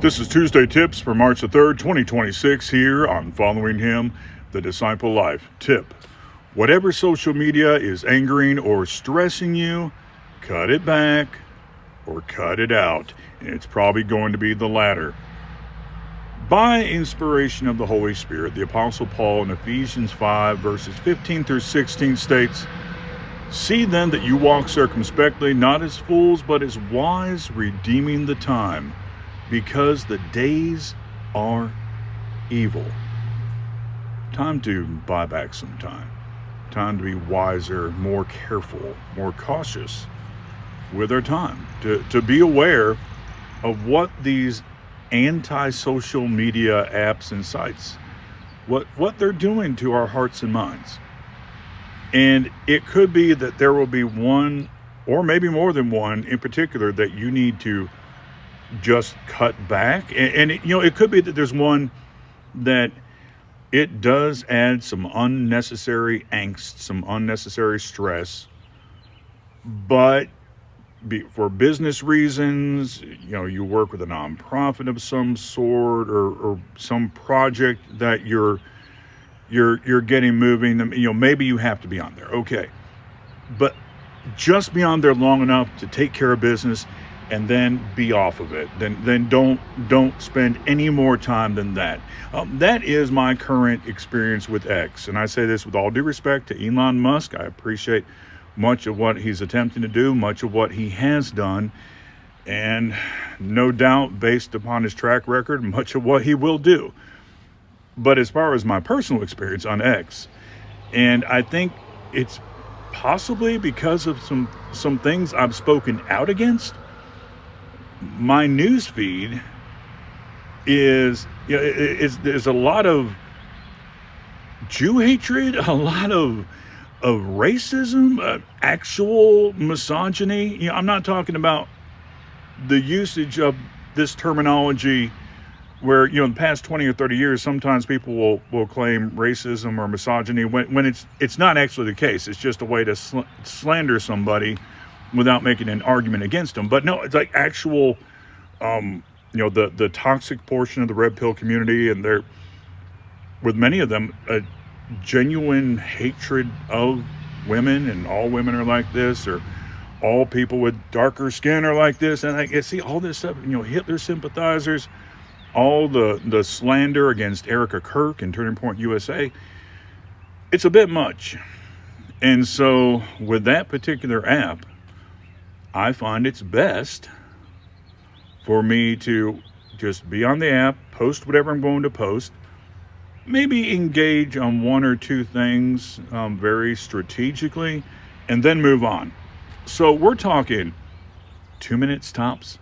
This is Tuesday Tips for March the 3rd, 2026 here on Following Him, the Disciple Life. Tip: whatever social media is angering or stressing you, cut it back or cut it out. And it's probably going to be the latter. By inspiration of the Holy Spirit, the Apostle Paul in Ephesians 5 verses 15 through 16 states, "See then that you walk circumspectly, not as fools, but as wise, redeeming the time, because the days are evil." Time to buy back some time. Time to be wiser, more careful, more cautious with our time. To be aware of what these anti-social media apps and sites, what they're doing to our hearts and minds. And it could be that there will be one, or maybe more than one in particular, that you need to just cut back. And it could be that there's one that it does add some unnecessary angst, some unnecessary stress, but for business reasons, you work with a nonprofit of some sort, or some project that you're getting moving. Maybe you have to be on there. Okay, but just be on there long enough to take care of business, and then be off of it. Then don't spend any more time than that. That is my current experience with X, and I say this with all due respect to Elon Musk. I appreciate much of what he's attempting to do, much of what he has done, and no doubt, based upon his track record, much of what he will do. But as far as my personal experience on X, and I think it's possibly because of some things I've spoken out against, my news feed is there's a lot of Jew hatred, a lot of racism, actual misogyny. I'm not talking about the usage of this terminology where, in the past 20 or 30 years, sometimes people will claim racism or misogyny when it's not actually the case. It's just a way to slander somebody without making an argument against them. But no, it's like actual, the toxic portion of the red pill community, and they're, with many of them, a genuine hatred of women, and all women are like this, or all people with darker skin are like this. And I see all this stuff, Hitler sympathizers, all the slander against Erica Kirk and Turning Point USA. It's a bit much. And so with that particular app, I find it's best for me to just be on the app, post whatever I'm going to post, maybe engage on one or two things very strategically, and then move on. So we're talking 2 minutes tops,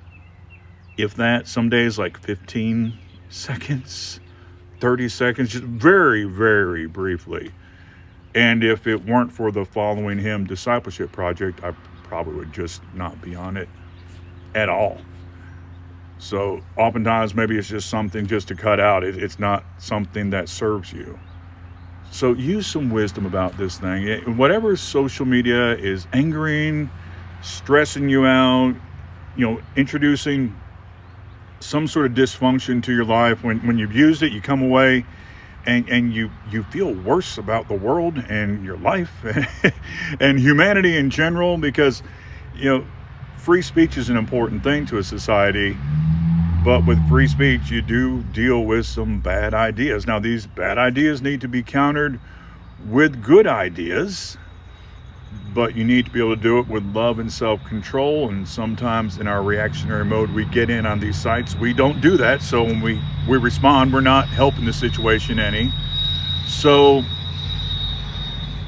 if that. Some days like 15 seconds, 30 seconds, just very, very briefly. And if it weren't for the Following Him Discipleship Project, I probably would just not be on it at all. So oftentimes maybe it's just something just to cut out. It's not something that serves you. So use some wisdom about this thing. Whatever social media is angering, stressing you out, introducing some sort of dysfunction to your life, when you've used it, you come away and you feel worse about the world and your life and humanity in general, because free speech is an important thing to a society. But with free speech, you do deal with some bad ideas. Now, these bad ideas need to be countered with good ideas, but you need to be able to do it with love and self-control. And sometimes in our reactionary mode, we get in on these sites. We don't do that. So when we respond, we're not helping the situation any. So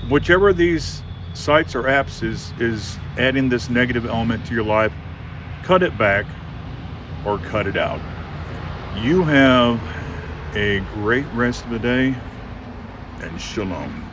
whichever of these sites or apps is adding this negative element to your life, cut it back or cut it out. You have a great rest of the day, and shalom.